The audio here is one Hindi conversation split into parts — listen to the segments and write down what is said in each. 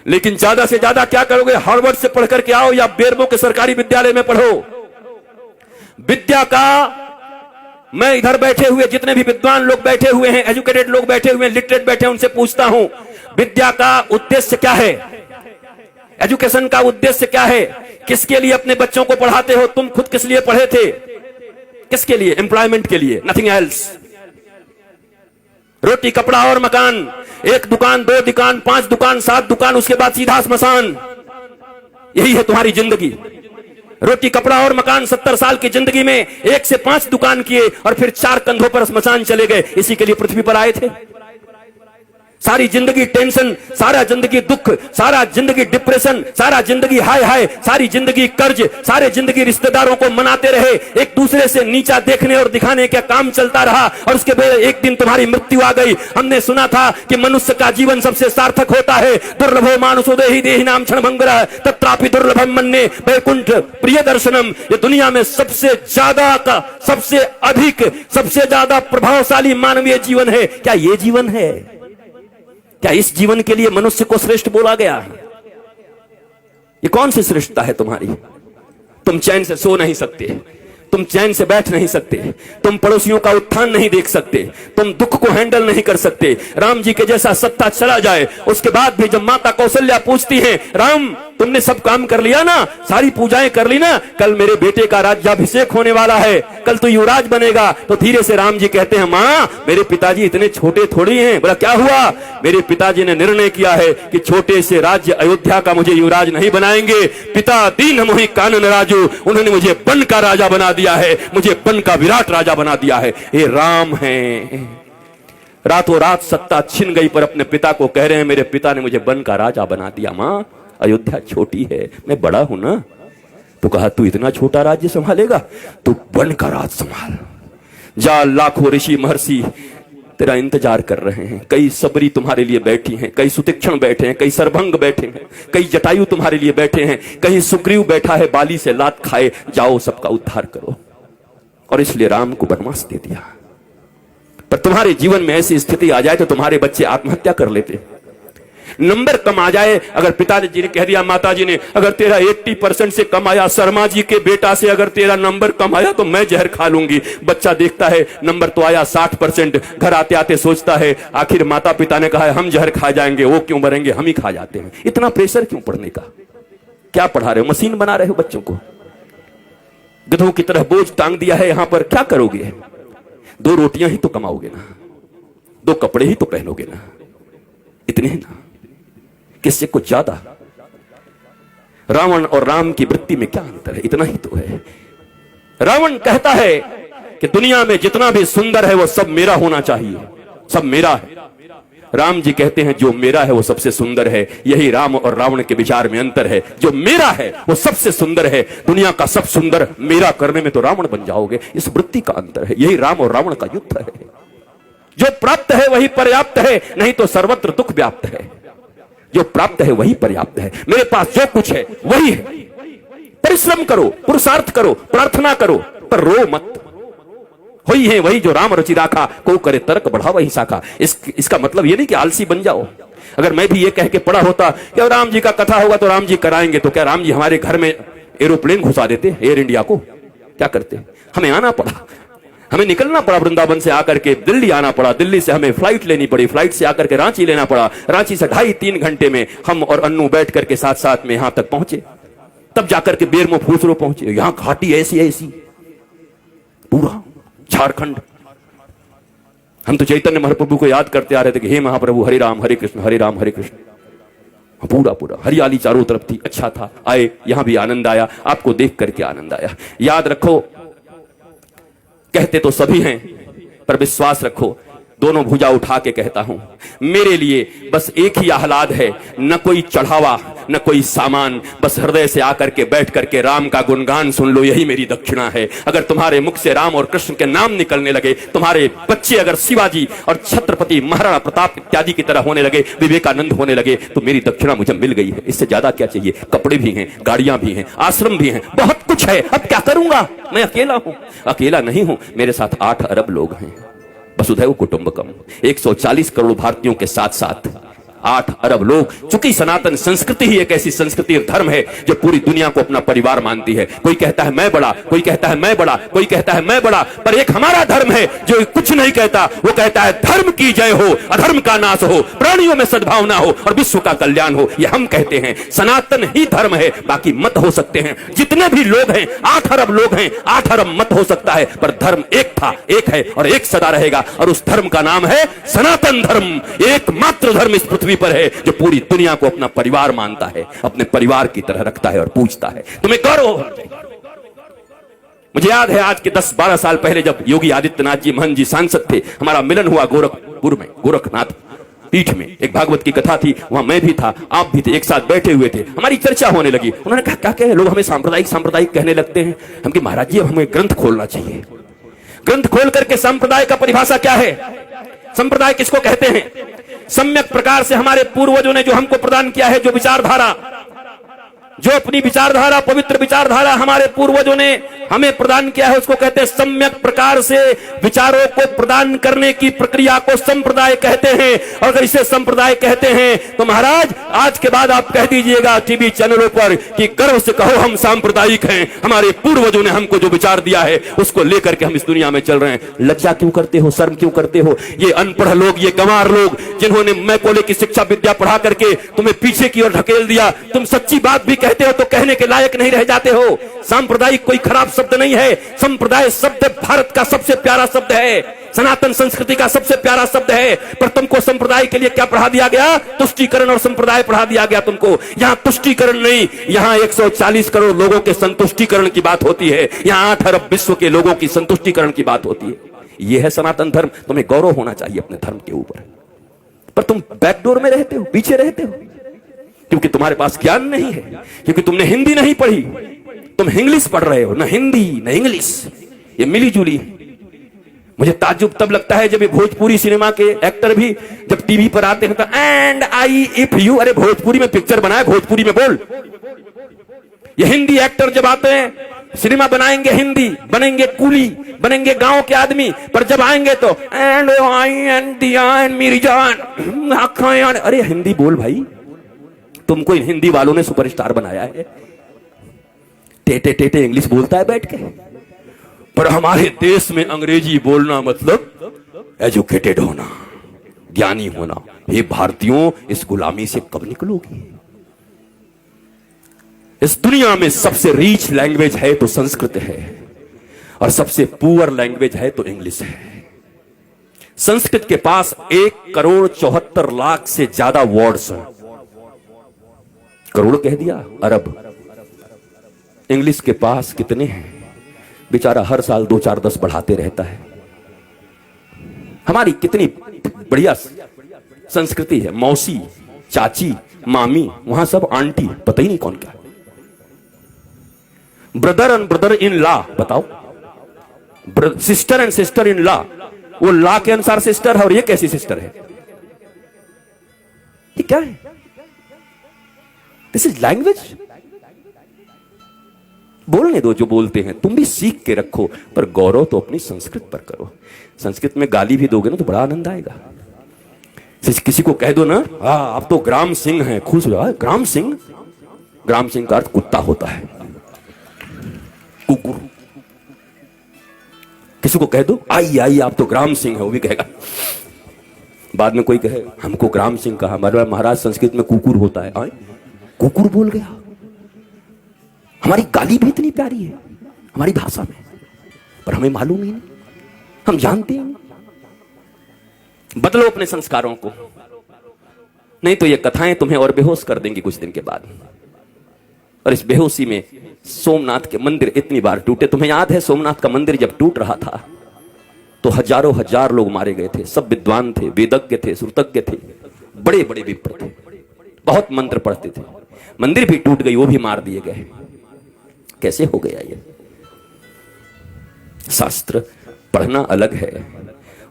लेकिन ज्यादा से ज्यादा क्या करोगे? हार्वर्ड से पढ़ करके आओ या बेरमो के सरकारी विद्यालय में पढ़ो। विद्या का, मैं इधर बैठे हुए जितने भी विद्वान लोग बैठे हुए हैं, एजुकेटेड लोग बैठे हुए हैं, लिटरेट बैठे हैं, उनसे पूछता हूं, विद्या का उद्देश्य क्या है? एजुकेशन का उद्देश्य क्या है? किसके लिए अपने बच्चों को पढ़ाते हो? तुम खुद किस लिए पढ़े थे? किसके लिए? एम्प्लॉयमेंट के लिए, नथिंग एल्स। रोटी कपड़ा और मकान, एक दुकान, दो दुकान, 5 दुकान, 7 दुकान, उसके बाद सीधा स्मशान। यही है तुम्हारी जिंदगी। रोटी कपड़ा और मकान, 70 साल की जिंदगी में 1 से 5 दुकान किए और फिर 4 कंधों पर स्मशान चले गए। इसी के लिए पृथ्वी पर आए थे। सारी जिंदगी टेंशन, सारा जिंदगी दुख, सारा जिंदगी डिप्रेशन, सारा जिंदगी हाय हाय, सारी जिंदगी कर्ज, सारे जिंदगी रिश्तेदारों को मनाते रहे, एक दूसरे से नीचा देखने और दिखाने का काम चलता रहा और उसके बाद एक दिन तुम्हारी मृत्यु आ गई। हमने सुना था कि मनुष्य का जीवन सबसे सार्थक होता है। दुर्लभो मानुषोदेहि देहि नाम क्षणभंगुरः तत्रापि दुर्लभम मन्ये वैकुंठ प्रिय दर्शनम। ये दुनिया में सबसे ज्यादा का, सबसे अधिक, सबसे ज्यादा प्रभावशाली मानवीय जीवन है। क्या ये जीवन है? क्या इस जीवन के लिए मनुष्य को श्रेष्ठ बोला गया? ये कौन सी श्रेष्ठता है तुम्हारी? तुम चैन से सो नहीं सकते, तुम चैन से बैठ नहीं सकते, तुम पड़ोसियों का उत्थान नहीं देख सकते, तुम दुख को हैंडल नहीं कर सकते। राम जी के जैसा सत्ता चला जाए, उसके बाद भी जब माता कौशल्या पूछती हैं, राम तुमने सब काम कर लिया ना, सारी पूजाएं कर ली ना, कल मेरे बेटे का राज्याभिषेक होने वाला है, कल तो युवराज बनेगा। तो धीरे से राम जी कहते हैं, मां मेरे पिताजी इतने छोटे थोड़ी हैं। बोला क्या हुआ? मेरे पिताजी ने निर्णय किया है कि छोटे से राज्य अयोध्या का मुझे युवराज नहीं बनाएंगे। पिता दीन मोहि कानन राजू, उन्होंने मुझे बन का राजा बना दिया है, मुझे बन का विराट राजा बना दिया है। ये राम है। रातों रात सत्ता छिन गई पर अपने पिता को कह रहे हैं, मेरे पिता ने मुझे बन का राजा बना दिया। मां अयोध्या छोटी है, मैं बड़ा हूं ना। तो कहा तू इतना छोटा राज्य संभालेगा? तू बन का राज संभाल। जा, लाखों ऋषि महर्षि तेरा इंतजार कर रहे हैं। कई सबरी तुम्हारे लिए बैठी हैं, कई सुतीक्षण बैठे हैं, कई सरभंग बैठे हैं, कई जटायु तुम्हारे लिए बैठे हैं, कहीं सुग्रीव बैठा है बाली से लात खाए। जाओ सबका उद्धार करो। और इसलिए राम को वनवास दे दिया। पर तुम्हारे जीवन में ऐसी स्थिति आ जाए तो तुम्हारे बच्चे आत्महत्या कर लेते। नंबर कम आ जाए, अगर पिताजी ने कह दिया, माताजी ने, अगर तेरा 80% से कम आया, शर्मा जी के बेटा से अगर तेरा नंबर कम आया तो मैं जहर खा लूंगी। बच्चा देखता है नंबर तो आया 60%, घर आते आते सोचता है आखिर माता पिता ने कहा है हम जहर खा जाएंगे, वो क्यों मरेंगे, हम ही खा जाते हैं। इतना प्रेशर क्यों पढ़ने का? क्या पढ़ा रहे हो? मशीन बना रहे हो बच्चों को? गधों की तरह बोझ टांग दिया है यहां पर। क्या करोगे? 2 रोटियां ही तो कमाओगे ना, 2 कपड़े ही तो पहनोगे ना, इतने ही ना, किससे कुछ ज्यादा? रावण और राम की वृत्ति में क्या अंतर है? इतना ही तो है। रावण कहता है कि दुनिया में जितना भी सुंदर है वो सब मेरा होना चाहिए, सब मेरा है। राम जी कहते हैं जो मेरा है वो सबसे सुंदर है। यही राम और रावण के विचार में अंतर है। जो मेरा है वो सबसे सुंदर है। दुनिया का सब सुंदर मेरा करने में तो रावण बन जाओगे। इस वृत्ति का अंतर है। यही राम और रावण का युद्ध है। जो प्राप्त है वही पर्याप्त है, नहीं तो सर्वत्र दुख व्याप्त है। जो प्राप्त है वही पर्याप्त है। मेरे पास जो कुछ है वही है। परिश्रम करो, पुरुषार्थ करो, प्रार्थना करो, पर रो मत। वही है वही जो राम रचि राखा, को करे तर्क बढ़ा वही शाखा। इसका मतलब ये नहीं कि आलसी बन जाओ। अगर मैं भी ये कह के पढ़ा होता कि राम जी का कथा होगा तो राम जी कराएंगे, तो क्या राम जी हमारे घर में एरोप्लेन घुसा देते, एयर इंडिया को? क्या करते? हमें आना पड़ा, हमें निकलना पड़ा, वृंदावन से आकर के दिल्ली आना पड़ा, दिल्ली से हमें फ्लाइट लेनी पड़ी, फ्लाइट से आकर के रांची लेना पड़ा, रांची से 2.5-3 घंटे में हम और अन्नू बैठ करके साथ साथ में यहां तक पहुंचे। तब जाकर के बेरमो फूसरो पहुंचे। यहां घाटी ऐसी पूरा झारखंड। हम तो चैतन्य महाप्रभु को याद करते आ रहे थे कि हे महाप्रभु हरे राम हरे कृष्ण हरे राम हरे कृष्ण। पूरा हरियाली चारों तरफ थी, अच्छा था। आए, यहां भी आनंद आया, आपको देख करके आनंद आया। याद रखो, कहते तो सभी हैं पर विश्वास रखो, दोनों भुजा उठा के कहता हूं, मेरे लिए बस एक ही आह्लाद है, न कोई चढ़ावा न कोई सामान, बस हृदय से आकर के बैठ करके राम का गुणगान सुन लो, यही मेरी दक्षिणा है। अगर तुम्हारे मुख से राम और कृष्ण के नाम निकलने लगे, तुम्हारे बच्चे अगर शिवाजी और छत्रपति महाराणा प्रताप इत्यादि की तरह होने लगे, विवेकानंद होने लगे, तो मेरी दक्षिणा मुझे मिल गई है। इससे ज्यादा क्या चाहिए? कपड़े भी हैं, गाड़ियां भी हैं, आश्रम भी हैं, बहुत कुछ है। अब क्या करूंगा? मैं अकेला हूं। अकेला नहीं हूं, मेरे साथ 8 अरब लोग हैं। वसुधैव कुटुंबकम। 140 करोड़ भारतीयों के साथ साथ 8 अरब लोग। चूंकि सनातन संस्कृति ही एक ऐसी संस्कृति और धर्म है जो पूरी दुनिया को अपना परिवार मानती है। कोई कहता है मैं बड़ा, कोई कहता है मैं बड़ा, कोई कहता है मैं बड़ा, पर एक हमारा धर्म है जो कुछ नहीं कहता। वो कहता है धर्म की जय हो, अधर्म का नाश हो, प्राणियों में सद्भावना हो और विश्व का कल्याण हो। ये हम कहते हैं, सनातन ही धर्म है। बाकी मत हो सकते हैं, जितने भी लोग हैं, 8 अरब लोग हैं, 8 अरब मत हो सकता है, पर धर्म एक था, एक है और एक सदा रहेगा। और उस धर्म का नाम है सनातन धर्म। एकमात्र धर्म इस पृथ्वी पर है जो पूरी दुनिया को अपना परिवार मानता है, अपने परिवार की तरह रखता है और पूजता है। तुम्हें गौरव होना चाहिए। मुझे याद है आज के 10-12 साल पहले जब योगी आदित्यनाथ जी महंत जी सांसद थे, हमारा मिलन हुआ गोरखपुर में, गोरखनाथ पीठ में। एक भागवत की कथा थी, वहां मैं भी था, आप भी थे, एक साथ बैठे हुए थे। हमारी चर्चा होने लगी। उन्होंने कहा क्या कहे, लोग हमें सांप्रदायिक सांप्रदायिक कहने लगते हैं। हम कि महाराज जी अब हमें ग्रंथ खोलना चाहिए। ग्रंथ खोल करके संप्रदाय का परिभाषा क्या है, संप्रदाय किसको कहते हैं। सम्यक प्रकार से हमारे पूर्वजों ने जो हमको प्रदान किया है, जो विचारधारा, जो अपनी विचारधारा, पवित्र विचारधारा हमारे पूर्वजों ने हमें प्रदान किया है, उसको कहते हैं सम्यक प्रकार से विचारों को प्रदान करने की प्रक्रिया को संप्रदाय कहते हैं। और अगर इसे संप्रदाय कहते हैं तो महाराज आज के बाद आप कह दीजिएगा टीवी चैनलों पर कि गर्व से कहो हम सांप्रदायिक हैं, हमारे पूर्वजों ने हमको जो विचार दिया है उसको लेकर के हम इस दुनिया में चल रहे हैं। लज्जा क्यों करते हो, शर्म क्यों करते हो? ये अनपढ़ लोग, ये गंवार लोग जिन्होंने मैकोले की शिक्षा विद्या पढ़ा करके तुम्हें पीछे की ओर ढकेल दिया, तुम सच्ची बात भी कहते हो तो कहने के लायक नहीं रह जाते हो। सांप्रदायिक कोई खराब शब्द नहीं है, संप्रदाय शब्द भारत का सबसे प्यारा शब्द है, सनातन संस्कृति का सबसे प्यारा शब्द है। पर तुमको संप्रदाय के लिए क्या पढ़ा दिया गया? तुष्टीकरण और संप्रदाय पढ़ा दिया गया तुमको। यहां तुष्टीकरण नहीं, यहां 140 करोड़ लोगों के संतुष्टीकरण की बात होती है। यहां 8 अरब विश्व के लोगों की संतुष्टीकरण की बात होती है। यह है सनातन धर्म। तुम्हें गौरव होना चाहिए अपने धर्म के ऊपर, पर तुम बैकडोर में रहते हो, पीछे रहते हो, क्योंकि तुम्हारे पास ज्ञान नहीं है, क्योंकि तुमने हिंदी नहीं पढ़ी, तुम इंग्लिश पढ़ रहे हो। ना हिंदी ना इंग्लिश, ये मिली जुली। मुझे ताज्जुब तब लगता है जब ये भोजपुरी सिनेमा के एक्टर भी जब टीवी पर आते हैं तो एंड आई इफ यू, अरे भोजपुरी में पिक्चर बनाए, भोजपुरी में बोल। ये हिंदी एक्टर जब आते हैं सिनेमा बनाएंगे, हिंदी बनेंगे, कूली बनेंगे, गांव के आदमी, पर जब आएंगे तो एंड आई एंड दिया एंड मेरी जान आँखें, अरे हिंदी बोल भाई। तुमको इन हिंदी वालों ने सुपरस्टार बनाया है, टेटे टेटे इंग्लिश बोलता है बैठ के। पर हमारे देश में अंग्रेजी बोलना मतलब एजुकेटेड होना, ज्ञानी होना। ये भारतीयों, इस गुलामी से कब निकलोगी? इस दुनिया में सबसे रीच लैंग्वेज है तो संस्कृत है, और सबसे पुअर लैंग्वेज है तो इंग्लिश है। संस्कृत के पास 1,74,00,000 से ज्यादा वर्ड्स हैं। करोड़ कह दिया, अरब। इंग्लिश के पास कितने हैं? बेचारा हर साल 2-4-10 बढ़ाते रहता है। हमारी कितनी बढ़िया संस्कृति है, मौसी, चाची, मामी, वहां सब आंटी, पता ही नहीं कौन क्या। Brother and brother in law, बताओ, sister and sister in law, वो लॉ के अनुसार सिस्टर है और ये कैसी सिस्टर है? ये क्या है? This is language. बोलने दो जो बोलते हैं, तुम भी सीख के रखो, पर गौरव तो अपनी संस्कृत पर करो। संस्कृत में गाली भी दोगे ना तो बड़ा आनंद आएगा। किसी को कह दो ना, आप तो ग्राम सिंह हैं, खुश हो जाओ। ग्राम सिंह, ग्राम सिंह का अर्थ कुत्ता होता है, कुकुर। किसी को कह दो आई आई आप तो ग्राम सिंह है, वो भी कहेगा। बाद में कोई कहे हमको ग्राम सिंह कहा, महाराज संस्कृत में कुकुर होता है। आए कुकुर बोल गया। हमारी गाली भी इतनी प्यारी है हमारी भाषा में, पर हमें मालूम ही नहीं, हम जानते हैं। बदलो अपने संस्कारों को, नहीं तो ये कथाएं तुम्हें और बेहोश कर देंगी कुछ दिन के बाद। और इस बेहोशी में सोमनाथ के मंदिर इतनी बार टूटे। तुम्हें याद है सोमनाथ का मंदिर जब टूट रहा था तो हजारों हजार लोग मारे गए थे। सब विद्वान थे, वेदज्ञ थे, श्रुतज्ञ थे, बड़े बड़े विप्र थे, बहुत मंत्र पढ़ते थे। मंदिर भी टूट गई, वो भी मार दिए गए। कैसे हो गया ये? शास्त्र पढ़ना अलग है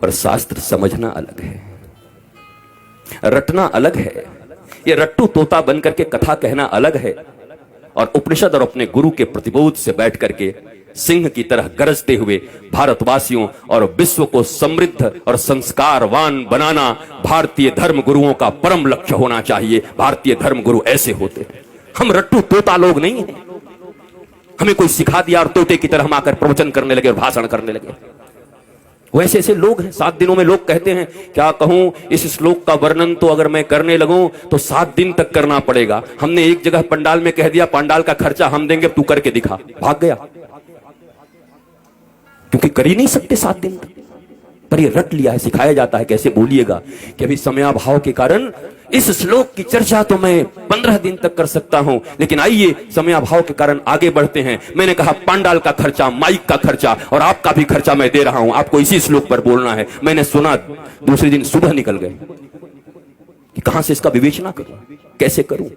और शास्त्र समझना अलग है, रटना अलग है। ये रट्टू तोता बनकर के कथा कहना अलग है, और उपनिषद और अपने गुरु के प्रतिबोध से बैठ करके सिंह की तरह गरजते हुए भारतवासियों और विश्व को समृद्ध और संस्कारवान बनाना भारतीय धर्म गुरुओं का परम लक्ष्य होना चाहिए। भारतीय धर्म गुरु ऐसे होते हैं। हम रट्टू तोता लोग नहीं हैं। हमें कोई सिखा दिया और तोते की तरह हम आकर प्रवचन करने लगे और भाषण करने लगे। वैसे ऐसे लोग हैं। 7 दिनों में लोग कहते हैं, क्या कहूं, इस श्लोक का वर्णन तो अगर मैं करने लगूं तो 7 दिन तक करना पड़ेगा। हमने एक जगह पंडाल में कह दिया, पंडाल का खर्चा हम देंगे, तू करके दिखा। भाग गया, क्योंकि कर ही नहीं सकते 7 दिन तक। पर ये रट लिया है, सिखाया जाता है कैसे बोलिएगा कि अभी समयाभाव के कारण इस श्लोक की चर्चा तो मैं 15 दिन तक कर सकता हूं, लेकिन आइए समयाभाव के कारण आगे बढ़ते हैं। मैंने कहा पंडाल का खर्चा, माइक का खर्चा और आपका भी खर्चा मैं दे रहा हूं, आपको इसी श्लोक पर बोलना है। मैंने सुना, दूसरे दिन सुबह निकल गए कि कहां से इसका विवेचना करूं, कैसे करूं।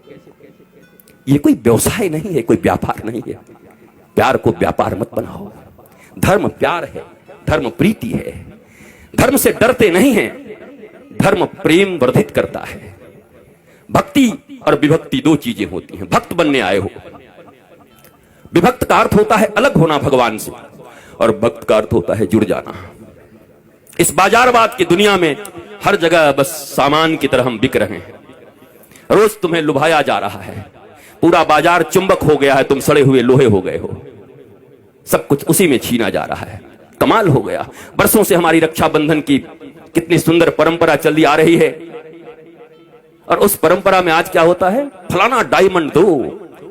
ये कोई व्यवसाय नहीं है, कोई व्यापार नहीं है। प्यार को व्यापार मत बनाओ। धर्म प्यार है, धर्म प्रीति है। धर्म से डरते नहीं हैं, धर्म प्रेम वर्धित करता है। भक्ति और विभक्ति 2 चीजें होती हैं। भक्त बनने आए हो, विभक्त का अर्थ होता है अलग होना भगवान से, और भक्त का अर्थ होता है जुड़ जाना। इस बाजारवाद की दुनिया में हर जगह बस सामान की तरह हम बिक रहे हैं। रोज तुम्हें लुभाया जा रहा है, पूरा बाजार चुंबक हो गया है, तुम सड़े हुए लोहे हो गए हो। सब कुछ उसी में छीना जा रहा है। कमाल हो गया। बरसों से हमारी रक्षाबंधन की कितनी सुंदर परंपरा चली आ रही है, और उस परंपरा में आज क्या होता है, फलाना डायमंड दो,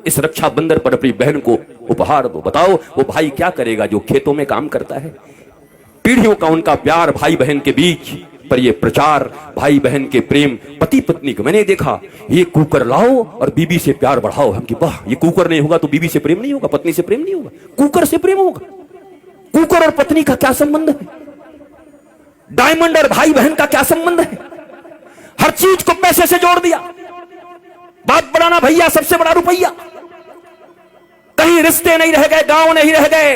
इस रक्षाबंधन पर अपनी बहन को उपहार दो। बताओ वो भाई क्या करेगा जो खेतों में काम करता है। पीढ़ियों का उनका प्यार भाई बहन के बीच, पर ये प्रचार भाई बहन के प्रेम, पति पत्नी को मैंने देखा, ये कुकर लाओ और बीबी से प्यार बढ़ाओ। हम कि वाह, ये कुकर नहीं होगा तो बीबी से प्रेम नहीं होगा, पत्नी से प्रेम नहीं होगा, कुकर से प्रेम होगा। कुकर और पत्नी का क्या संबंध है? डायमंड और भाई बहन का क्या संबंध है? हर चीज को पैसे से जोड़ दिया। बात बढ़ाना भैया, सबसे बड़ा रुपया। कहीं रिश्ते नहीं रह गए, गांव नहीं रह गए।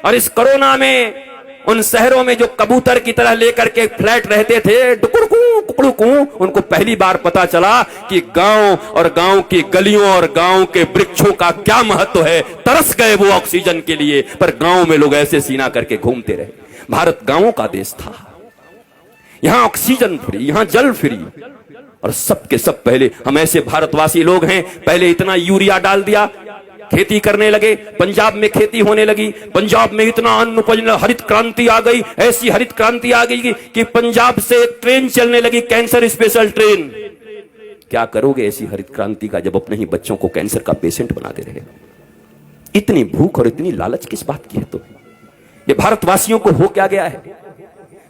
और इस कोरोना में उन शहरों में जो कबूतर की तरह लेकर के फ्लैट रहते थे, टुकुड़कू, उनको पहली बार पता चला कि गांव और गांव की गलियों और गांव के वृक्षों का क्या महत्व है। तरस गए वो ऑक्सीजन के लिए, पर गांव में लोग ऐसे सीना करके घूमते रहे। भारत गांवों का देश था। यहां ऑक्सीजन फ्री, यहां जल फ्री, और सबके सब पहले हम ऐसे भारतवासी लोग हैं, पहले इतना यूरिया डाल दिया, खेती करने लगे। पंजाब में खेती होने लगी, पंजाब में इतना अन्न उपज, हरित क्रांति आ गई। ऐसी हरित क्रांति आ गई कि पंजाब से ट्रेन चलने लगी, कैंसर स्पेशल ट्रेन। क्या करोगे ऐसी हरित क्रांति का, जब अपने ही बच्चों को कैंसर का पेशेंट बनाते रहे। इतनी भूख और इतनी लालच किस बात की है? तो ये भारतवासियों को हो क्या गया है?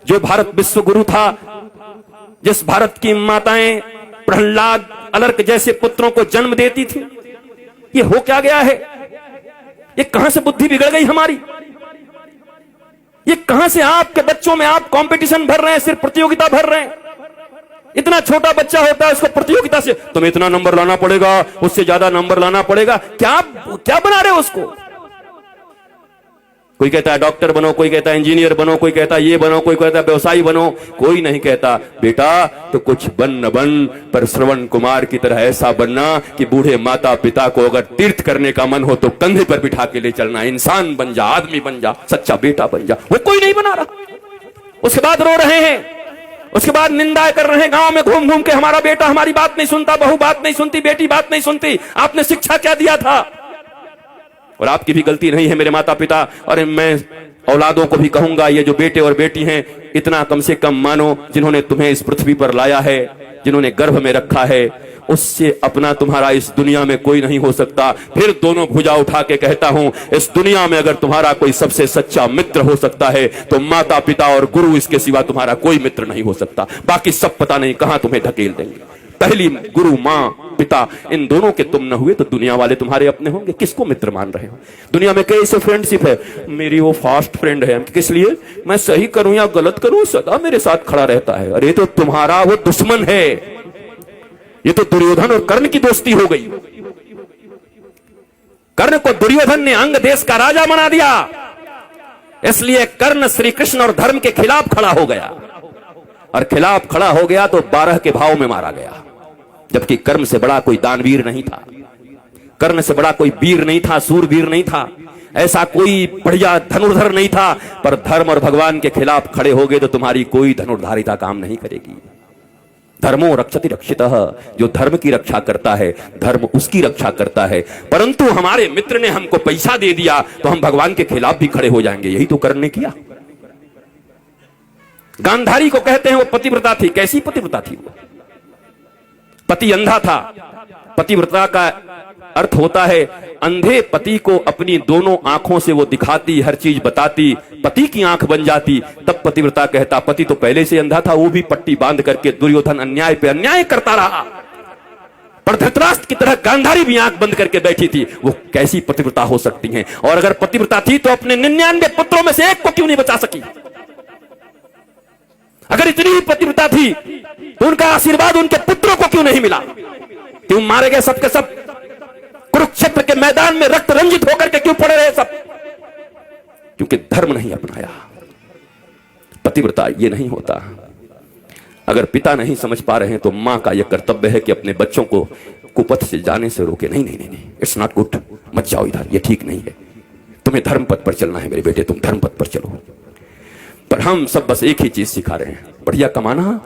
जो भारत विश्व गुरु था, जिस भारत की माताएं प्रहलाद, अलर्क जैसे पुत्रों को जन्म देती थी, ये हो क्या गया है? ये कहां से बुद्धि बिगड़ गई हमारी? ये कहां से आपके बच्चों में आप कंपटीशन भर रहे हैं, सिर्फ प्रतियोगिता भर रहे हैं। इतना छोटा बच्चा होता है, उसको प्रतियोगिता से तुम्हें इतना नंबर लाना पड़ेगा, उससे ज्यादा नंबर लाना पड़ेगा। क्या क्या बना रहे हो उसको? कोई कहता है डॉक्टर बनो, कोई कहता है इंजीनियर बनो, कोई कहता है ये बनो, कोई कहता है व्यवसायी बनो। कोई नहीं कहता बेटा तो कुछ बन न बन, पर श्रवण कुमार की तरह ऐसा बनना कि बूढ़े माता पिता को अगर तीर्थ करने का मन हो तो कंधे पर बिठा के ले चलना। इंसान बन जा, आदमी बन जा, सच्चा बेटा बन जा। वो कोई नहीं बना रहा। उसके बाद रो रहे हैं, उसके बाद निंदा कर रहे हैं गांव में घूम घूम के, हमारा बेटा हमारी बात नहीं सुनता, बहू बात नहीं सुनती, बेटी बात नहीं सुनती। आपने शिक्षा क्या दिया था? और आपकी भी गलती नहीं है मेरे माता पिता, और मैं औलादों को भी कहूंगा, ये जो बेटे और बेटी हैं, इतना कम से कम मानो, जिन्होंने तुम्हें इस पृथ्वी पर लाया है, जिन्होंने गर्भ में रखा है, उससे अपना तुम्हारा इस दुनिया में कोई नहीं हो सकता। फिर दोनों भुजा उठा के कहता हूं, इस दुनिया में अगर तुम्हारा कोई सबसे सच्चा मित्र हो सकता है तो माता पिता और गुरु, इसके सिवा तुम्हारा कोई मित्र नहीं हो सकता। बाकी सब पता नहीं कहां तुम्हें ढकेल देंगे। पहली गुरु, मां, पिता, इन दोनों के तुम न हुए तो दुनिया वाले तुम्हारे अपने होंगे। किसको मित्र मान रहे हो? दुनिया में कैसे फ्रेंडशिप है? मेरी वो फास्ट फ्रेंड है। किस लिए? मैं सही करूं या गलत करूं, सदा मेरे साथ खड़ा रहता है। अरे तो तुम्हारा वो दुश्मन है। ये तो दुर्योधन और कर्ण की दोस्ती हो गई। कर्ण को दुर्योधन ने अंग देश का राजा बना दिया, इसलिए कर्ण श्री कृष्ण और धर्म के खिलाफ खड़ा हो गया, और खिलाफ खड़ा हो गया तो 12 के भाव में मारा गया। जबकि कर्ण से बड़ा कोई दानवीर नहीं था, कर्ण से बड़ा कोई वीर नहीं था, सूरवीर नहीं था। ऐसा कोई बढ़िया धनुर्धर नहीं था, पर धर्म और भगवान के खिलाफ खड़े हो गए तो तुम्हारी कोई धनुर्धारिता काम नहीं करेगी। धर्मो रक्षति रक्षितः, जो धर्म की रक्षा करता है धर्म उसकी रक्षा करता है। परंतु हमारे मित्र ने हमको पैसा दे दिया तो हम भगवान के खिलाफ भी खड़े हो जाएंगे, यही तो कर्ण ने किया। गांधारी को कहते हैं वो पतिव्रता थी। कैसी पतिव्रता थी वो? पति अंधा था। पतिव्रता का अर्थ होता है अंधे पति को अपनी दोनों आंखों से वो दिखाती, हर चीज बताती, पति की आंख बन जाती, तब पतिव्रता कहता। पति तो पहले से अंधा था, वो भी पट्टी बांध करके दुर्योधन अन्याय पे अन्याय करता रहा, पर धृतराष्ट्र की तरह गांधारी भी आंख बंद करके बैठी थी। वो कैसी पतिव्रता हो सकती हैं? और अगर पतिव्रता थी तो अपने 99 पुत्रों में से एक को क्यों नहीं बचा सकी? अगर इतनी ही पतिव्रता थी तो उनका आशीर्वाद उनके पुत्रों को क्यों नहीं मिला? क्यों मारे गए सबके सब? कुरुक्षेत्र के मैदान में रक्त रंजित होकर के क्यों पड़े रहे सब? क्योंकि धर्म नहीं अपनाया। पतिव्रता ये नहीं होता। अगर पिता नहीं समझ पा रहे हैं तो मां का यह कर्तव्य है कि अपने बच्चों को कुपथ से जाने से रोके। नहीं नहीं नहीं, इट्स नॉट गुड, मत जाओ इधर, ये ठीक नहीं है, तुम्हें धर्म पथ पर चलना है मेरे बेटे, तुम धर्म पथ पर चलो। पर हम सब बस एक ही चीज सिखा रहे हैं, बढ़िया कमाना